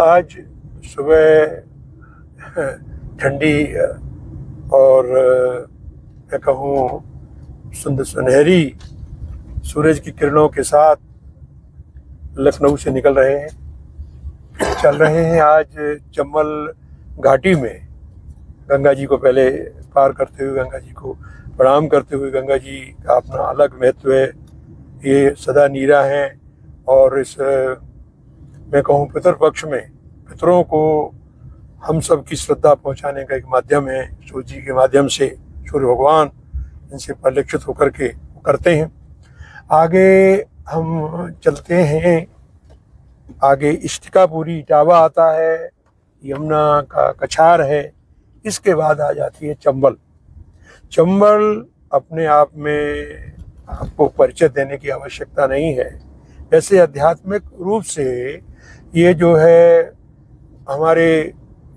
आज सुबह ठंडी और मैं कहूँ सुनहरी सूरज की किरणों के साथ लखनऊ से निकल रहे हैं, चल रहे हैं आज चंबल घाटी में। गंगा जी को पहले पार करते हुए, गंगा जी को प्रणाम करते हुए। गंगा जी का अपना अलग महत्व है, ये सदा नीरा हैं और इस मैं कहूँ पितृपक्ष में पितरों को हम सब की श्रद्धा पहुँचाने का एक माध्यम है। सूर्य जी के माध्यम से सूर्य भगवान इनसे परिलक्षित होकर के करते हैं। आगे हम चलते हैं, आगे इष्टिकापुरी इटावा आता है, यमुना का कछार है, इसके बाद आ जाती है चंबल। चंबल अपने आप में आपको परिचय देने की आवश्यकता नहीं है। वैसे आध्यात्मिक रूप से ये जो है हमारे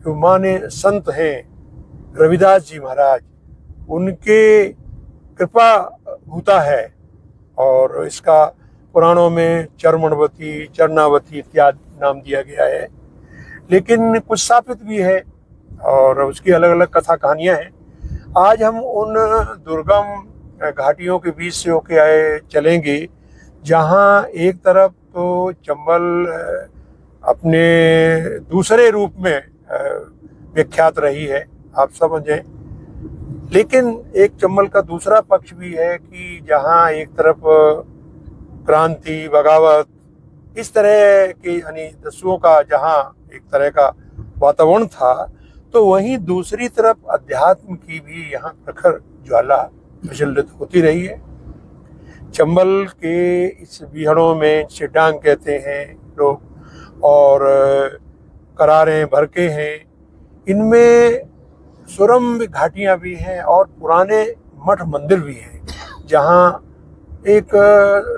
जो माने संत हैं रविदास जी महाराज, उनके कृपा होता है और इसका पुराणों में चरमणवती, चरणावती इत्यादि नाम दिया गया है। लेकिन कुछ स्थापित भी है और उसकी अलग अलग कथा कहानियाँ हैं। आज हम उन दुर्गम घाटियों के बीच से होके आए चलेंगे जहाँ एक तरफ तो चंबल अपने दूसरे रूप में विख्यात रही है, आप समझें, लेकिन एक चंबल का दूसरा पक्ष भी है कि जहाँ एक तरफ क्रांति, बगावत, इस तरह के यानी दस्युओं का जहाँ एक तरह का वातावरण था, तो वहीं दूसरी तरफ अध्यात्म की भी यहाँ प्रखर ज्वाला प्रज्वलित होती रही है। चंबल के इस बीहड़ों में चिटांग कहते हैं लोग और करारें भरके हैं, इनमें सुरम्य घाटियाँ भी हैं और पुराने मठ मंदिर भी हैं जहाँ एक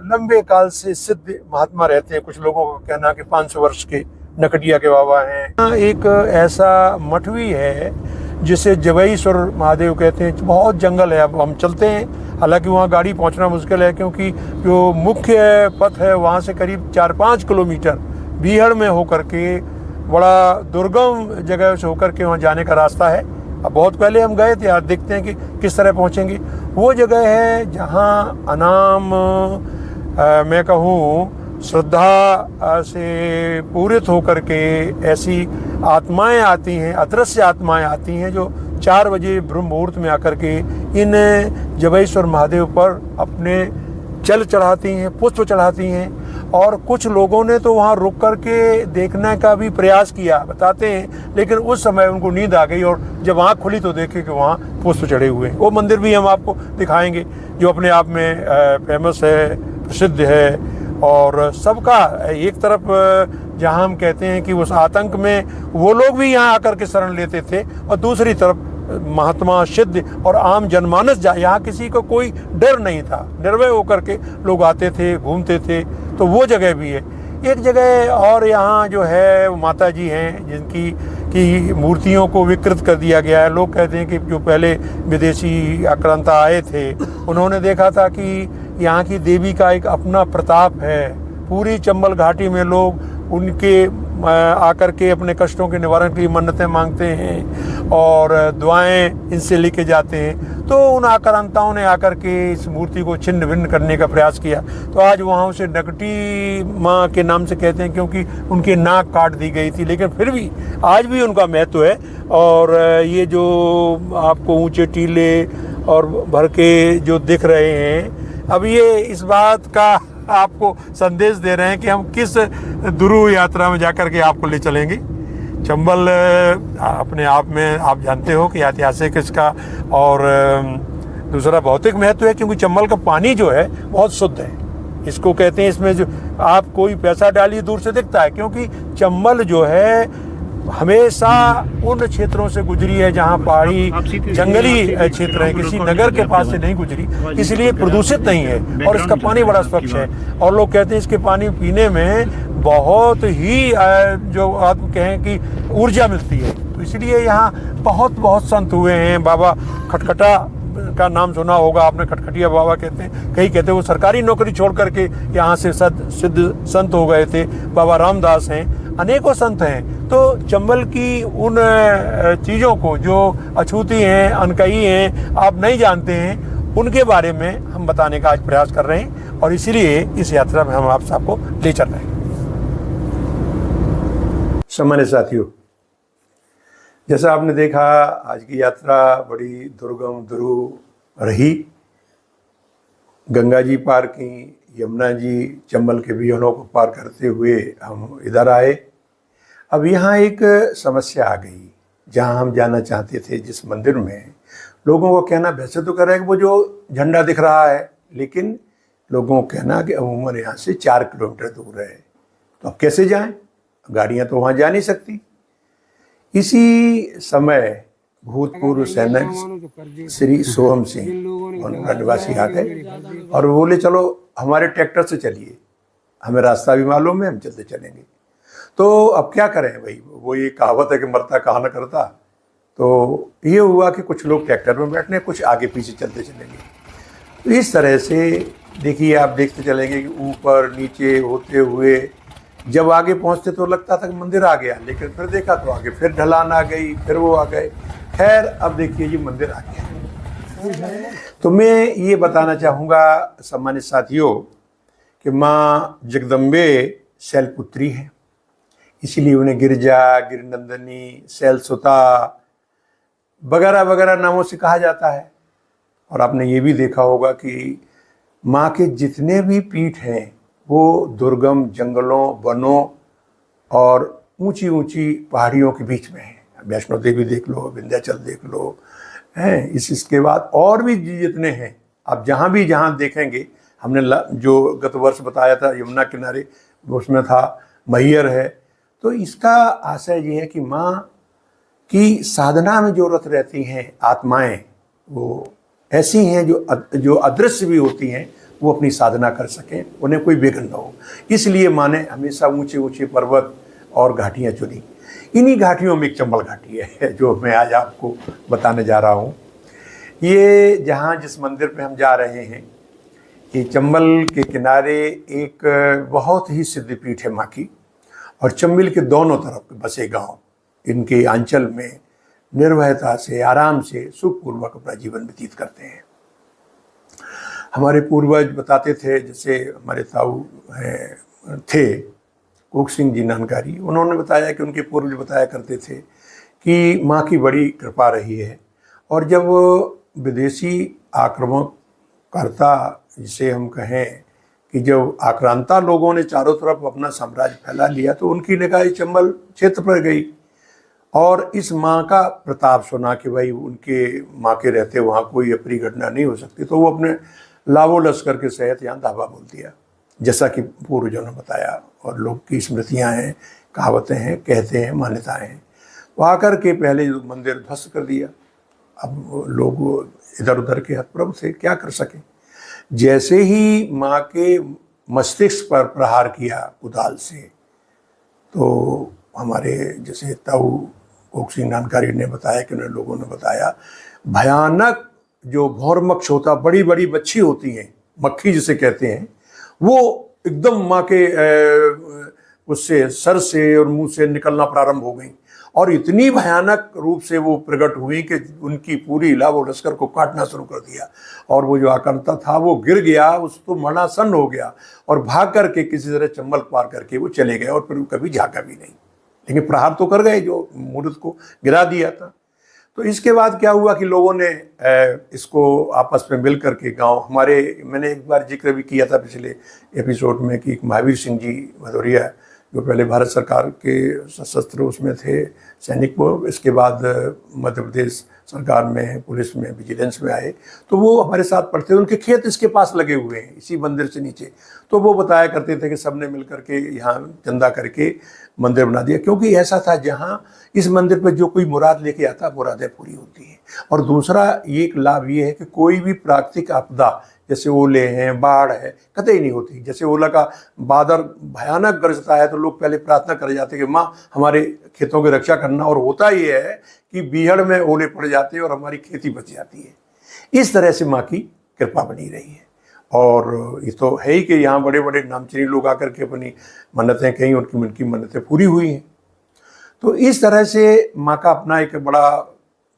लंबे काल से सिद्ध महात्मा रहते हैं। कुछ लोगों का कहना कि 500 वर्ष के नकटिया के बाबा हैं। यहाँ एक ऐसा मठ भी है जिसे जबईश्वर महादेव कहते हैं। बहुत जंगल है, अब हम चलते हैं, हालांकि वहाँ गाड़ी पहुँचना मुश्किल है क्योंकि जो मुख्य पथ है वहाँ से करीब 4-5 किलोमीटर बीहड़ में होकर के, बड़ा दुर्गम जगह से होकर के वहाँ जाने का रास्ता है। अब बहुत पहले हम गए थे, आज देखते हैं कि किस तरह पहुँचेंगे। वो जगह है जहाँ अनाम मैं कहूँ श्रद्धा से पूरित होकर के ऐसी आत्माएं आती हैं, अदृश्य आत्माएं आती हैं जो 4 बजे ब्रह्म मुहूर्त में आकर के इन जबईश्वर महादेव पर अपने जल चढ़ाती हैं, पुष्प चढ़ाती हैं। और कुछ लोगों ने तो वहाँ रुक कर के देखने का भी प्रयास किया, बताते हैं, लेकिन उस समय उनको नींद आ गई और जब आँख खुली तो देखे कि वहाँ पुष्प चढ़े हुए हैं। वो मंदिर भी हम आपको दिखाएंगे जो अपने आप में फेमस है, प्रसिद्ध है। और सबका एक तरफ जहाँ हम कहते हैं कि उस आतंक में वो लोग भी यहाँ आकर के शरण लेते थे और दूसरी तरफ महात्मा सिद्ध और आम जनमानस, यहाँ किसी को कोई डर नहीं था, निर्भय होकर के लोग आते थे, घूमते थे। तो वो जगह भी है। एक जगह और यहाँ जो है माता जी हैं जिनकी की मूर्तियों को विकृत कर दिया गया है। लोग कहते हैं कि जो पहले विदेशी आक्रांता आए थे उन्होंने देखा था कि यहाँ की देवी का एक अपना प्रताप है। पूरी चंबल घाटी में लोग उनके आकर के अपने कष्टों के निवारण के लिए मन्नतें मांगते हैं और दुआएं इनसे लेके जाते हैं। तो उन आक्रांताओं ने आकर के इस मूर्ति को छिन्न भिन्न करने का प्रयास किया। तो आज वहाँ उसे नकटी माँ के नाम से कहते हैं क्योंकि उनकी नाक काट दी गई थी, लेकिन फिर भी आज भी उनका महत्व है। और ये जो आपको ऊँचे टीले और भर के जो दिख रहे हैं, अब ये इस बात का आपको संदेश दे रहे हैं कि हम किस दुरूह यात्रा में जाकर के आपको ले चलेंगे। चंबल अपने आप में आप जानते हो कि ऐतिहासिक इसका और दूसरा भौतिक महत्व है क्योंकि चंबल का पानी जो है बहुत शुद्ध है। इसको कहते हैं, इसमें जो आप कोई पैसा डालिए दूर से दिखता है, क्योंकि चंबल जो है हमेशा उन क्षेत्रों से गुजरी है जहाँ पहाड़ी जंगली क्षेत्र है, किसी नगर के पास से नहीं गुजरी, इसलिए प्रदूषित नहीं है और इसका पानी बड़ा स्वच्छ है। और लोग कहते हैं इसके पानी पीने में बहुत ही जो आप कहें कि ऊर्जा मिलती है। तो इसलिए यहाँ बहुत बहुत संत हुए हैं। बाबा खटखटा का नाम सुना होगा आपने, खटखटिया बाबा कहते हैं, कई कहते हैं वो सरकारी नौकरी छोड़ करके यहाँ से सिद्ध संत हो गए थे। बाबा रामदास हैं अनेकों संत हैं। तो चंबल की उन चीज़ों को जो अछूती हैं, अनकही हैं, आप नहीं जानते हैं, उनके बारे में हम बताने का आज प्रयास कर रहे हैं और इसीलिए इस यात्रा में हम आप सबको ले चल रहे हैं। सम्मानित साथियों, जैसा आपने देखा आज की यात्रा बड़ी दुर्गम दुरूह रही। गंगा जी पार की, यमुना जी, चंबल के विहनों को पार करते हुए हम इधर आए। अब यहाँ एक समस्या आ गई, जहाँ हम जाना चाहते थे जिस मंदिर में, लोगों को कहना वैसे तो कह रहे हैं कि वो जो झंडा दिख रहा है, लेकिन लोगों को कहना कि अमूमन यहाँ से 4 किलोमीटर दूर है, तो अब कैसे जाएं? गाड़ियाँ तो वहाँ जा नहीं सकती। इसी समय भूतपूर्व सैनिक श्री सोहम सिंह निवासी आ गए और बोले चलो हमारे ट्रैक्टर से चलिए, हमें रास्ता भी मालूम है, हम चलते चलेंगे। तो अब क्या करें भाई, वो ये कहावत है कि मरता कहा न करता। तो ये हुआ कि कुछ लोग ट्रैक्टर में बैठने, कुछ आगे पीछे चलते चलेंगे। तो इस तरह से देखिए, आप देखते चलेंगे कि ऊपर नीचे होते हुए जब आगे पहुंचते तो लगता था कि मंदिर आ गया, लेकिन फिर देखा तो आगे फिर ढलान आ गई, फिर वो आ गए। खैर अब देखिए ये मंदिर आ गया। तो मैं ये बताना चाहूँगा सम्मानित साथियों कि माँ जगदम्बे शैलपुत्री हैं, इसीलिए उन्हें गिरजा, गिरनंदनी, शैलसुता वगैरह वगैरह नामों से कहा जाता है। और आपने ये भी देखा होगा कि माँ के जितने भी पीठ हैं वो दुर्गम जंगलों, वनों और ऊंची ऊंची पहाड़ियों के बीच में है। वैष्णो देवी देख लो, विंध्याचल देख लो, हैं इसके बाद और भी जितने हैं, आप जहाँ देखेंगे। हमने जो गत वर्ष बताया था यमुना किनारे, उसमें था मैहर है। तो इसका आशय ये है कि माँ की साधना में जो रत रहती हैं आत्माएं, वो ऐसी हैं जो अदृश्य भी होती हैं, वो अपनी साधना कर सकें, उन्हें कोई विघ्न न हो। इसलिए माँ ने हमेशा ऊंचे ऊंचे पर्वत और घाटियाँ चुनी। इन्हीं घाटियों में एक चंबल घाटी है जो मैं आज आपको बताने जा रहा हूँ। ये जिस मंदिर पे हम जा रहे हैं, ये चंबल के किनारे एक बहुत ही सिद्ध पीठ है माँ की, और चंबल के दोनों तरफ बसे गांव इनके आंचल में निर्भयता से, आराम से, सुखपूर्वक अपना जीवन व्यतीत करते हैं। हमारे पूर्वज बताते थे, जैसे हमारे ताऊ थे कोक सिंह जी नानकारी, उन्होंने बताया कि उनके पूर्वज बताया करते थे कि माँ की बड़ी कृपा रही है। और जब विदेशी आक्रमणकर्ता, जिसे हम कहें कि जब आक्रांता लोगों ने चारों तरफ अपना साम्राज्य फैला लिया, तो उनकी निगाह चंबल क्षेत्र पर गई और इस माँ का प्रताप सुना कि भाई उनके माँ के रहते वहाँ कोई अप्रिय घटना नहीं हो सकती, तो वो अपने लावो लश्कर के सहित यहाँ धावा बोल दिया, जैसा कि पूर्वजों ने बताया। और लोग की स्मृतियाँ हैं, कहावतें हैं, कहते हैं, मान्यताएं हैं। तो आकर के पहले जो मंदिर ध्वस्त कर दिया। अब लोग इधर उधर के हतप्रभ थे, क्या कर सके। जैसे ही माँ के मस्तिष्क पर प्रहार किया कुदाल से, तो हमारे जैसे ताऊ कोक सिंह नानकारी ने बताया कि उन्हें लोगों ने बताया, भयानक जो भौरमक्ष होता, बड़ी बड़ी मच्छी होती हैं, मक्खी जिसे कहते हैं, वो एकदम माँ के उससे सर से और मुंह से निकलना प्रारंभ हो गई और इतनी भयानक रूप से वो प्रकट हुई कि उनकी पूरी लावो लश्कर को काटना शुरू कर दिया। और वो जो आक्रांता था वो गिर गया, उसको मरणासन्न हो गया और भाग करके किसी तरह चंबल पार करके वो चले गए और फिर कभी झाँका भी नहीं। लेकिन प्रहार तो कर गए, जो मूर्त को गिरा दिया था। तो इसके बाद क्या हुआ कि लोगों ने इसको आपस में मिल करके गांव, हमारे मैंने एक बार जिक्र भी किया था पिछले एपिसोड में कि महावीर सिंह जी भदौरिया, जो पहले भारत सरकार के सशस्त्र उसमें थे सैनिक, वो इसके बाद मध्य प्रदेश सरकार में पुलिस में विजिलेंस में आए, तो वो हमारे साथ पढ़ते थे। उनके खेत इसके पास लगे हुए हैं, इसी मंदिर से नीचे। तो वो बताया करते थे कि सबने मिल करके यहाँ चंदा करके मंदिर बना दिया, क्योंकि ऐसा था जहाँ इस मंदिर पर जो कोई मुराद लेके आता, मुरादें पूरी होती हैं। और दूसरा एक लाभ ये है कि कोई भी प्राकृतिक आपदा, जैसे ओले हैं, बाढ़ है, कतई नहीं होती। जैसे ओला का बादल भयानक गरजता है तो लोग पहले प्रार्थना कर जाते हैं कि माँ हमारे खेतों की रक्षा करना, और होता ये है कि बीहड़ में ओले पड़ जाते हैं और हमारी खेती बच जाती है। इस तरह से माँ की कृपा बनी रही है। और ये तो है ही कि यहाँ बड़े बड़े नामचीनी लोग आकर के अपनी मन्नतें कहीं, उनकी मन्नतें पूरी हुई हैं। तो इस तरह से माँ का अपना एक बड़ा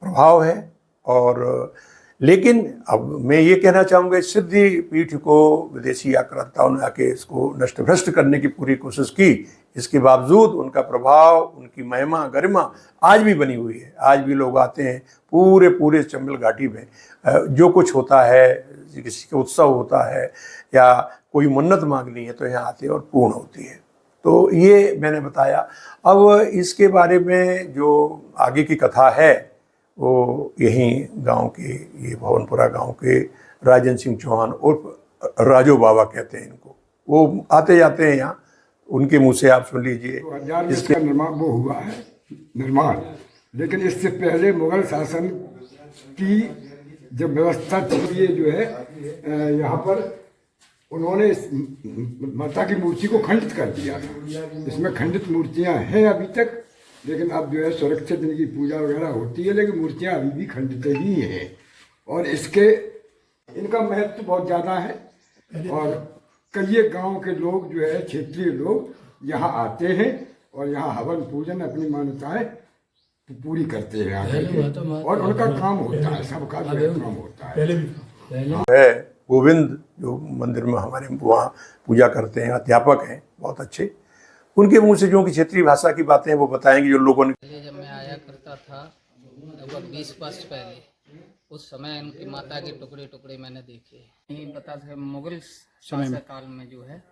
प्रभाव है। और लेकिन अब मैं ये कहना चाहूँगा, सिद्धि पीठ को विदेशी आक्रांताओं ने आके इसको नष्ट भ्रष्ट करने की पूरी कोशिश की, इसके बावजूद उनका प्रभाव, उनकी महिमा गरिमा आज भी बनी हुई है। आज भी लोग आते हैं पूरे चंबल घाटी में, जो कुछ होता है, किसी का उत्सव होता है या कोई मन्नत मांगनी है तो यहाँ आते हैं और पूर्ण होती है। तो ये मैंने बताया। अब इसके बारे में जो आगे की कथा है वो यहीं गांव के, ये भवनपुरा गांव के राजन सिंह चौहान उर्फ राजो बाबा कहते हैं इनको, वो आते जाते हैं यहाँ, उनके मुंह से आप सुन लीजिए। 2000 में इसका निर्माण वो हुआ है निर्माण, लेकिन इससे पहले मुगल शासन की जब व्यवस्था थी, ये जो है यहाँ पर उन्होंने इस माता की मूर्ति को खंडित कर दिया था। इसमें खंडित मूर्तियाँ हैं अभी तक, लेकिन अब जो है सुरक्षित इनकी पूजा वगैरह होती है, लेकिन मूर्तियाँ अभी भी खंडित ही हैं। और इनका महत्व बहुत ज़्यादा है। और कई गांव के लोग जो है, क्षेत्रीय लोग यहाँ आते हैं और यहाँ हवन पूजन अपनी मान्यताएं पूरी करते हैं आकर के, और उनका काम होता है, सबका जो काम होता है। गोविंद जो मंदिर में हमारे वहाँ पूजा करते हैं, अध्यापक हैं बहुत अच्छे, उनके मुंह से जो कि क्षेत्रीय भाषा की बातें हैं वो बताएंगे जो लोगों ने। जब मैं आया करता था लगभग 20 वर्ष पहले, उस समय इनकी माता के टुकड़े टुकड़े मैंने देखे। नहीं पता था मुगल शासनकाल में जो है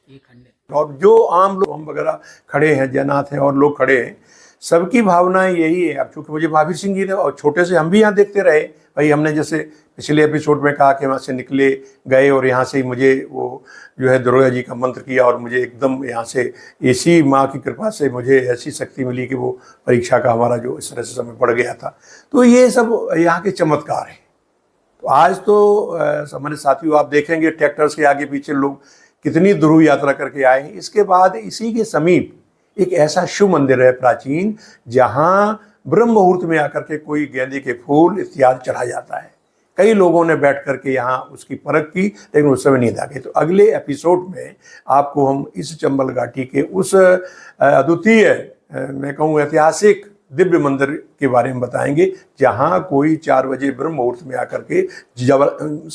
ये खंडित। और जो आम लोग हम वगैरह खड़े हैं, जयनाथ हैं और लोग खड़े हैं, सबकी भावनाएं यही है। अब चूँकि मुझे महावीर सिंह जी ने, और छोटे से हम भी यहाँ देखते रहे भाई, हमने जैसे पिछले एपिसोड में कहा कि वहाँ से निकले गए और यहाँ से ही मुझे वो जो है दुर्गा जी का मंत्र किया और मुझे एकदम यहाँ से इसी माँ की कृपा से मुझे ऐसी शक्ति मिली कि वो परीक्षा का हमारा जो इस तरह से समय पड़ गया था। तो ये सब यहाँ के चमत्कार हैं। तो आज तो हमारे साथियों आप देखेंगे ट्रैक्टर्स के आगे पीछे लोग कितनी ध्रुव यात्रा करके आए हैं। इसके बाद इसी के समीप एक ऐसा शिव मंदिर है प्राचीन, जहाँ ब्रह्म मुहूर्त में आकर के कोई गेंदे के फूल इत्यादि चढ़ा जाता है। कई लोगों ने बैठ करके यहाँ उसकी परख की, लेकिन उस समय नींद आ गई। तो अगले एपिसोड में आपको हम इस चंबल घाटी के उस अद्वितीय, मैं कहूँ ऐतिहासिक दिव्य मंदिर के बारे में बताएंगे, जहाँ कोई 4 बजे ब्रह्म मुहूर्त में आकर के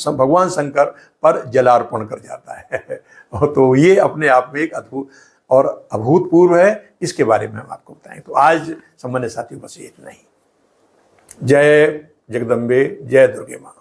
भगवान शंकर पर जलार्पण कर जाता है। तो ये अपने आप में एक अद्भुत और अभूतपूर्व है। इसके बारे में हम आपको बताएंगे। तो आज सम्मानित साथियों बस इतना ही। जय जगदम्बे, जय दुर्गे माँ।